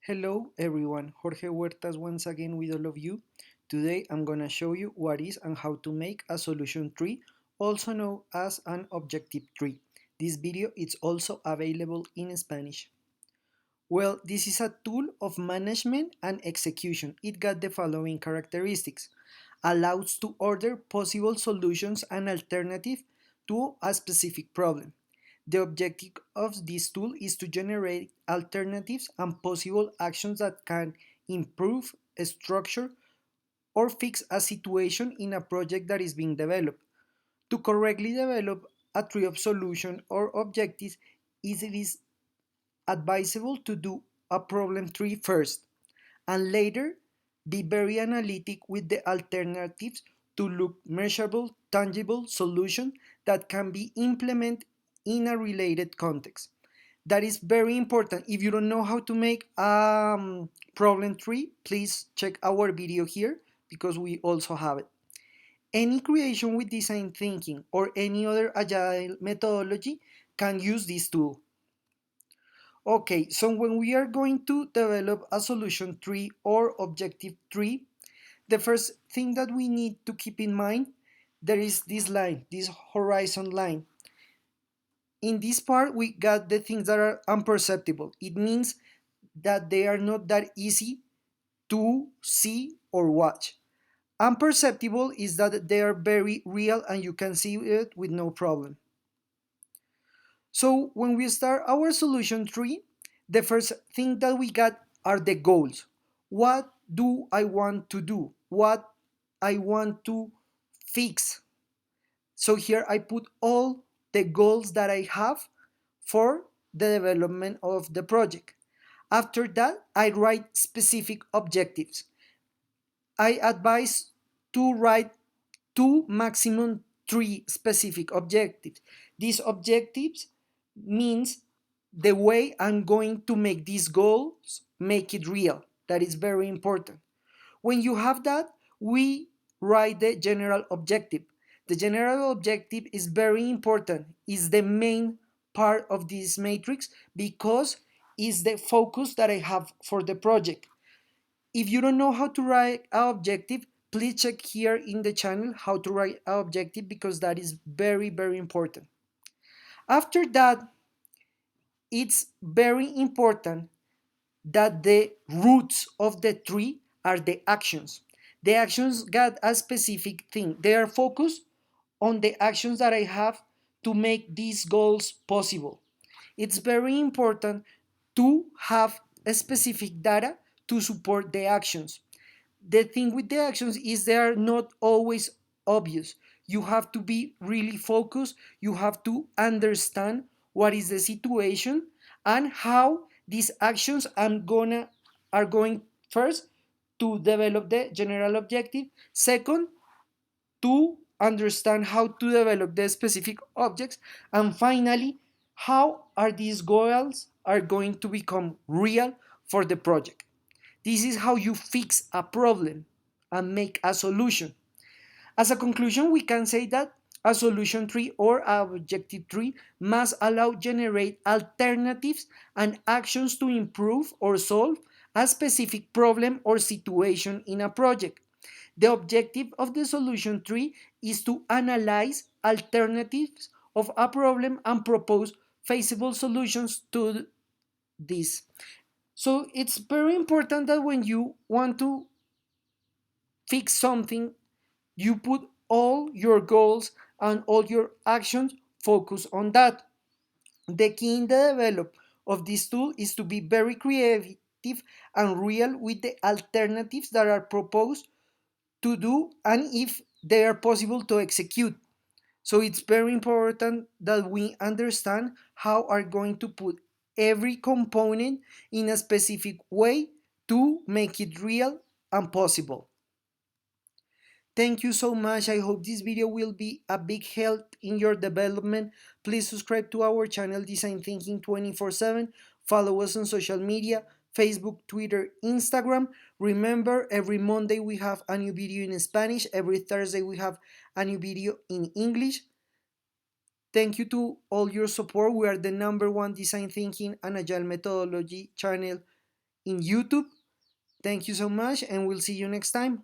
Hello everyone, Jorge Huertas once again with all of you. Today I'm gonna show you what is and how to make a solution tree, also known as an objective tree. This video is also available in Spanish. Well, this is a tool of management and execution. It got the following characteristics. Allows to order possible solutions and alternatives to a specific problem. The objective of this tool is to generate alternatives and possible actions that can improve a structure or fix a situation in a project that is being developed. To correctly develop a tree of solution or objectives, it is advisable to do a problem tree first and later be very analytic with the alternatives to look measurable, tangible solution that can be implemented in a related context. That is very important. If you don't know how to make a problem tree, please check our video here because we also have it. Any creation with design thinking or any other agile methodology can use this tool. Okay, so when we are going to develop a solution tree or objective tree, the first thing that we need to keep in mind, there is this line, this horizon line. In this part, we got the things that are imperceptible. It means that they are not that easy to see or watch. Imperceptible is that they are very real and you can see it with no problem. So when we start our solution tree, the first thing that we got are the goals. What do I want to do? What I want to fix? So here I put all the goals that I have for the development of the project. After that, I write specific objectives. I advise to write two, maximum three specific objectives. These objectives means the way I'm going to make these goals make it real. That is very important. When you have that, we write the general objective. The general objective is very important. It's the main part of this matrix because it's the focus that I have for the project. If you don't know how to write an objective, please check here in the channel how to write an objective because that is very, very important. After that, it's very important that the roots of the tree are the actions. The actions got a specific thing. They are focused on the actions that I have to make these goals possible. It's very important to have a specific data to support the actions. The thing with the actions is they are not always obvious. You have to be really focused. You have to understand what is the situation and how these actions are going first to develop the general objective. Second, to understand how to develop the specific objects, and finally, how are these goals are going to become real for the project. This is how you fix a problem and make a solution. As a conclusion, we can say that a solution tree or objective tree must allow generate alternatives and actions to improve or solve a specific problem or situation in a project. The objective of the solution tree is to analyze alternatives of a problem and propose feasible solutions to this. So it's very important that when you want to fix something, you put all your goals and all your actions focus on that. The key in the develop of this tool is to be very creative and real with the alternatives that are proposed to do and if they are possible to execute. So it's very important that we understand how are going to put every component in a specific way to make it real and possible. Thank you so much. I hope this video will be a big help in your development. Please subscribe to our channel Design Thinking 24/7. Follow us on social media, Facebook, Twitter, Instagram. Remember, every Monday we have a new video in Spanish. Every Thursday we have a new video in English. Thank you to all your support. We are the #1 design thinking and agile methodology channel in YouTube. Thank you so much, and we'll see you next time.